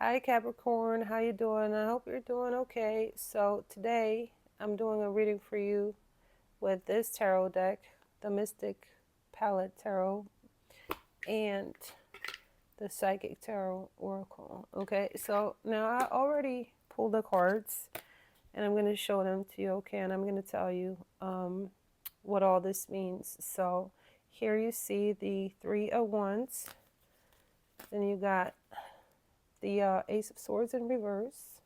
Hi Capricorn, how you doing? I hope you're doing okay. So today I'm doing a reading for you with this tarot deck, the Mystic Palette Tarot and the Psychic Tarot Oracle. Okay, so now I already pulled the cards and I'm going to show them to you, okay? And I'm going to tell you what all this means. So here you see the Three of Wands. Then you got the Ace of Swords in reverse.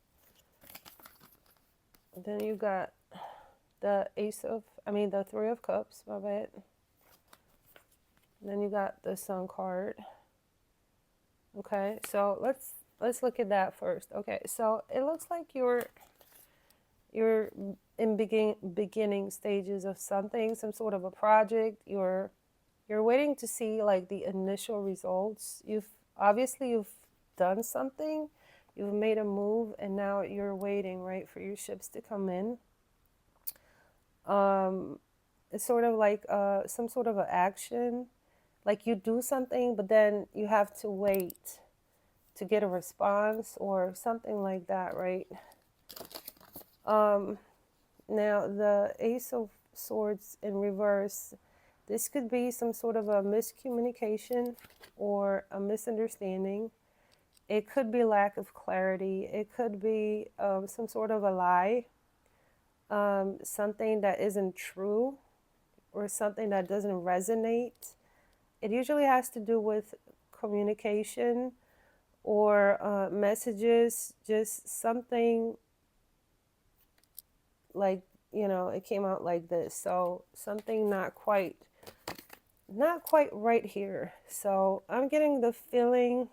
Then you got the Three of Cups, my bad. Then you got the Sun card. Okay, so let's look at that first. Okay, so it looks like you're in beginning stages of something, some sort of a project. You're waiting to see like the initial results. You've done something, you've made a move, and now you're waiting, right, for your ships to come in. It's sort of like some sort of an action, like you do something but then you have to wait to get a response or something like that, right? Now the Ace of Swords in reverse, this could be some sort of a miscommunication or a misunderstanding. It could be lack of clarity. It could be some sort of a lie, something that isn't true or something that doesn't resonate. It usually has to do with communication or messages, just something like, it came out like this. So something not quite right here. So I'm getting the feeling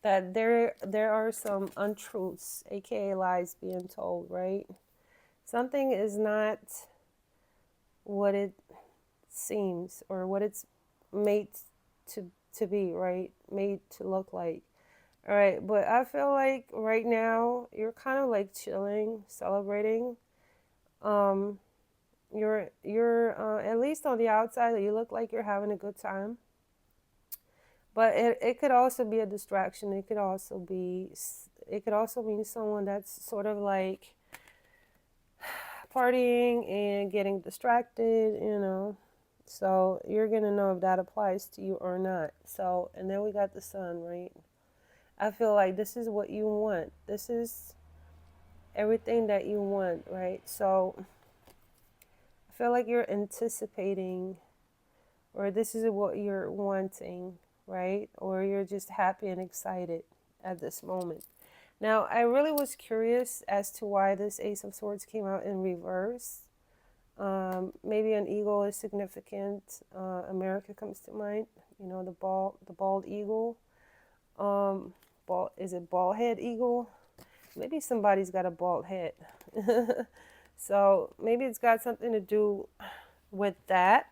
that there are some untruths, aka lies, being told, right? Something is not what it seems or what it's made to be, right? Made to look like. All right, but I feel like right now you're kind of like chilling, celebrating. Um, you're at least on the outside, you look like you're having a good time. But it could also be a distraction. It could also mean someone that's sort of like partying and getting distracted. So you're gonna know if that applies to you or not. So, and then we got the Sun, right? I feel like this is what you want. This is everything that you want, right? So I feel like you're anticipating, or this is what you're wanting, right? Or you're just happy and excited at this moment. Now, I really was curious as to why this Ace of Swords came out in reverse. Maybe an eagle is significant. America comes to mind. The bald eagle. Is it bald head eagle? Maybe somebody's got a bald head. So maybe it's got something to do with that.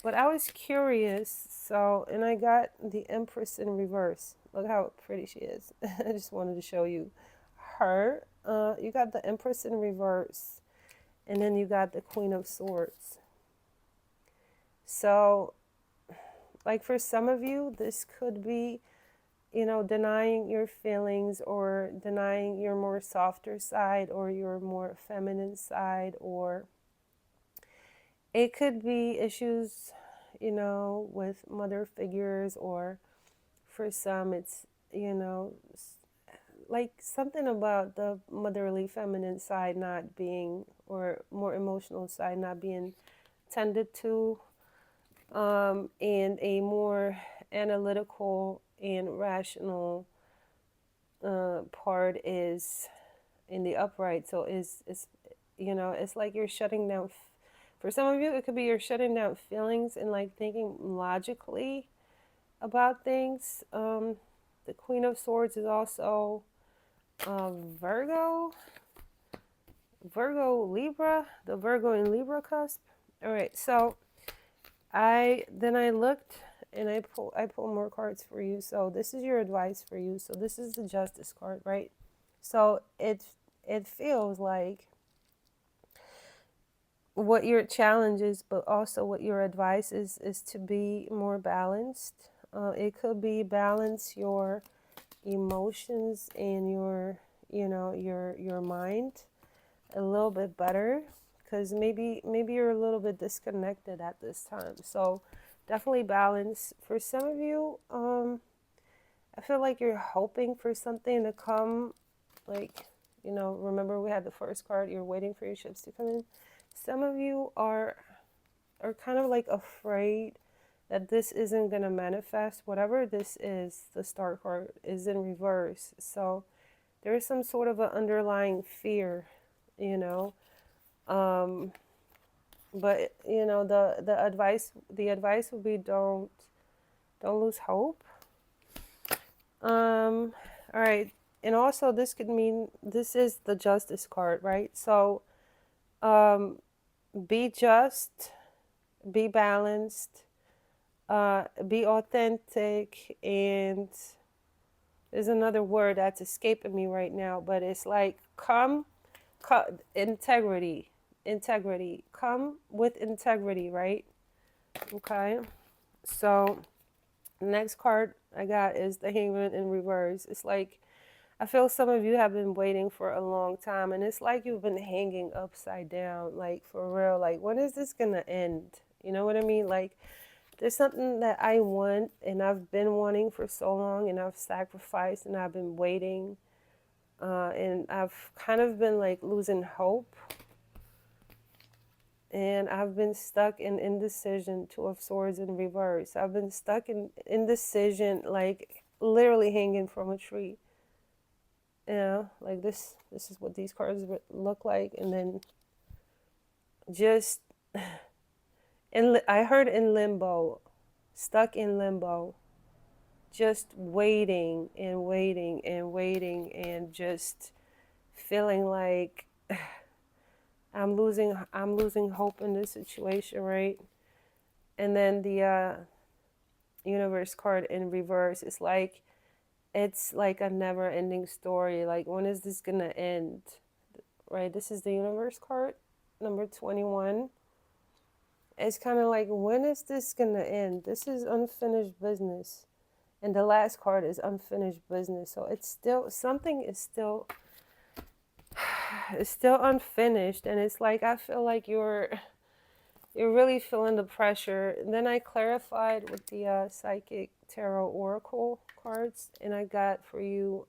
But I was curious, and I got the Empress in reverse. Look how pretty she is. I just wanted to show you her. You got the Empress in reverse, and then you got the Queen of Swords. So, like for some of you, this could be, denying your feelings or denying your more softer side or your more feminine side, or it could be issues, with mother figures, or for some it's, like something about the motherly feminine side not being, or more emotional side not being tended to, and a more analytical and rational part is in the upright. So it's like you're shutting down. For some of you, it could be you're shutting down feelings and like thinking logically about things. The Queen of Swords is also Virgo, Libra, the Virgo and Libra cusp. All right, so I looked and I pulled more cards for you. So this is your advice for you. So this is the Justice card, right? So it feels like what your challenge is, but also what your advice is to be more balanced. It could be balance your emotions and your, your mind a little bit better, because maybe you're a little bit disconnected at this time. So definitely balance. For some of you, I feel like you're hoping for something to come, like, remember we had the first card, you're waiting for your ships to come in. Some of you are kind of like afraid that this isn't going to manifest. Whatever this is, the star card is in reverse. So there is some sort of an underlying fear, you know. But the advice would be don't lose hope. All right. And also this could mean this is the justice card, right? So be just, be balanced, be authentic, and there's another word that's escaping me right now, but it's like integrity. Come with integrity, right? Okay. So next card I got is the Hangman in reverse. It's like I feel some of you have been waiting for a long time, and it's like you've been hanging upside down, like for real. Like, when is this gonna end? You know what I mean? Like, there's something that I want, and I've been wanting for so long, and I've sacrificed, and I've been waiting, and I've kind of been like losing hope, and I've been stuck in indecision, Two of Swords in reverse. I've been stuck in indecision, like literally hanging from a tree. Like this is what these cards look like. And then just I heard in limbo, stuck in limbo, just waiting and waiting and waiting, and just feeling like I'm losing hope in this situation, right? And then the universe card in reverse is like, it's like a never ending story. Like, when is this gonna end? Right? This is the universe card, number 21. It's kind of like, when is this gonna end? This is unfinished business. And the last card is unfinished business. So it's still, something is still, it's still unfinished. And it's like, I feel like you're really feeling the pressure. And then I clarified with the psychic tarot oracle cards, and I got for you,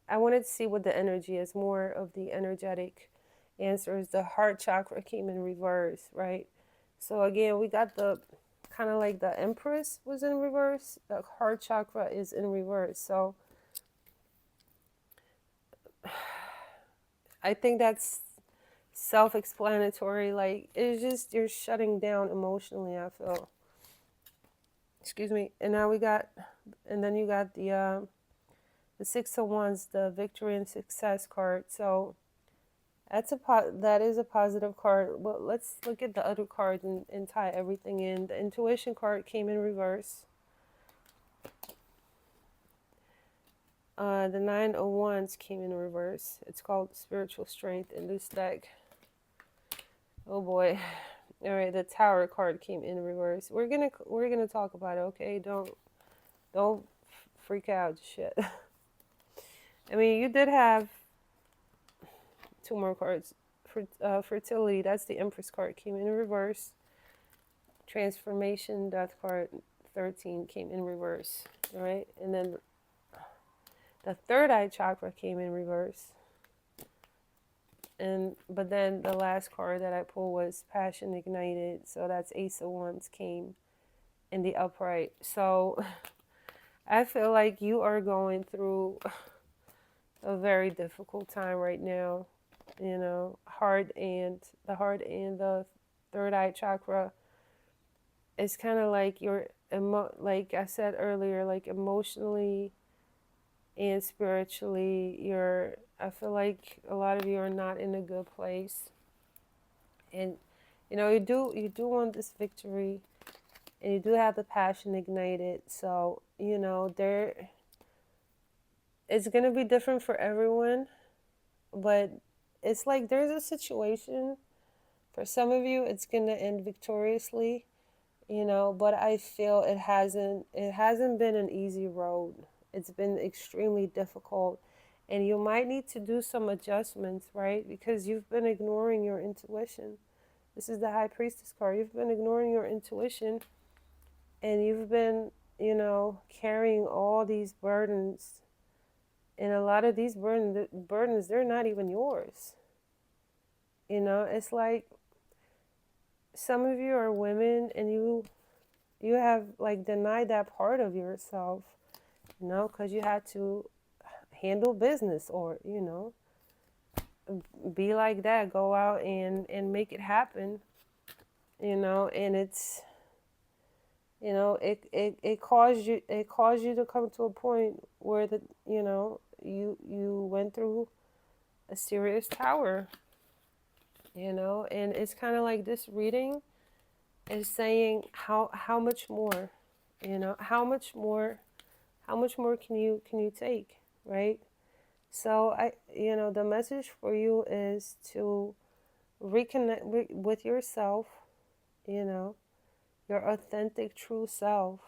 I wanted to see what the energy is, more of the energetic answers. The heart chakra came in reverse, right? So again, we got the kind of like the Empress was in reverse. The heart chakra is in reverse. So I think that's self-explanatory. Like, it's just you're shutting down emotionally, I feel. Excuse me. And now then you got the Six of Wands, the victory and success card. So that is a positive card. Well, let's look at the other cards and tie everything in. The intuition card came in reverse. The Nine of Wands came in reverse. It's called spiritual strength in this deck. Oh boy. All right, the Tower card came in reverse. We're gonna talk about it, okay? Don't freak out, shit. I mean, you did have two more cards. For fertility, that's the Empress card, came in reverse. Transformation, Death card 13 came in reverse. All right, and then the third eye chakra came in reverse. But then the last card that I pulled was Passion Ignited. So that's Ace of Wands came in the upright. So I feel like you are going through a very difficult time right now. The heart and the third eye chakra. It's kind of like like I said earlier, like emotionally and spiritually, I feel like a lot of you are not in a good place. And you do want this victory, and you do have the passion ignited. So it's gonna be different for everyone, but it's like there's a situation. For some of you, it's gonna end victoriously, but I feel it hasn't been an easy road. It's been extremely difficult. And you might need to do some adjustments, right? Because you've been ignoring your intuition. This is the High Priestess card. You've been ignoring your intuition, and you've been, carrying all these burdens. And a lot of these burdens, they're not even yours. It's like some of you are women, and you have like denied that part of yourself, because you had to handle business, or be like that, go out and make it happen, and it's, it caused you to come to a point where you went through a serious tower, and it's kind of like this reading is saying, how much more, how much more can you take, right? So the message for you is to reconnect with yourself, your authentic true self,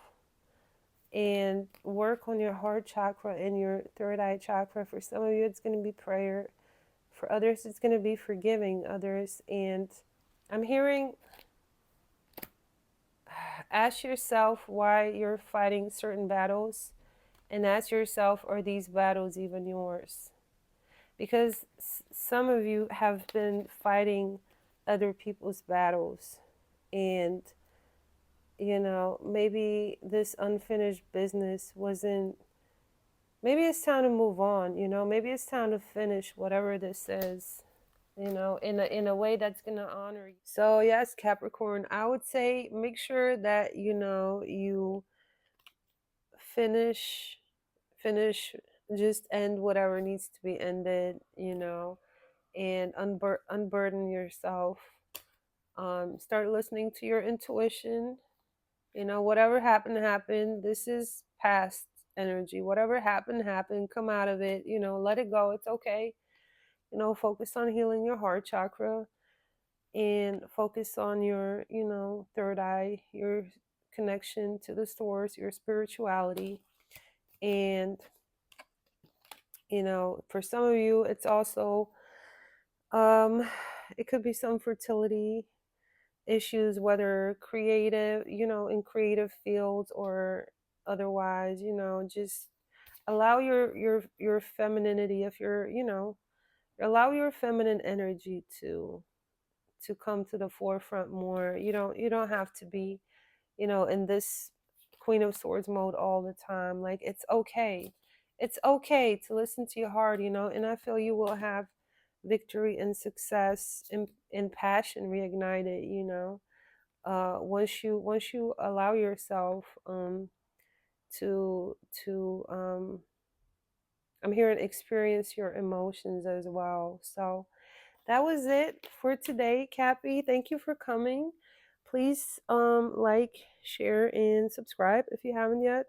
and work on your heart chakra and your third eye chakra. For some of you, it's going to be prayer. For others, it's going to be forgiving others. And I'm hearing, ask yourself why you're fighting certain battles, and ask yourself, are these battles even yours? Because some of you have been fighting other people's battles, and maybe this unfinished business wasn't, maybe it's time to move on, maybe it's time to finish whatever this is, in a way that's going to honor you. So yes, Capricorn, I would say make sure that you finish finish just end whatever needs to be ended, and unburden yourself. Start listening to your intuition. Whatever happened. This is past energy. Whatever happened. Come out of it. Let it go. It's okay. Focus on healing your heart chakra, and focus on your, third eye, your connection to the source, your spirituality. And, for some of you, it's also, it could be some fertility issues, whether creative, in creative fields or otherwise, just allow your femininity, if you're, allow your feminine energy to come to the forefront more. You don't have to be, in this Queen of Swords mode all the time. Like, it's okay to listen to your heart, and I feel you will have victory and success and passion reignited, once you allow yourself to I'm hearing experience your emotions as well. So that was it for today, Cappy. Thank you for coming. Please like, share, and subscribe if you haven't yet,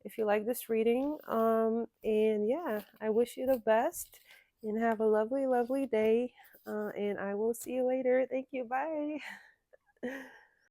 if you like this reading. And yeah, I wish you the best, and have a lovely, lovely day. And I will see you later. Thank you. Bye.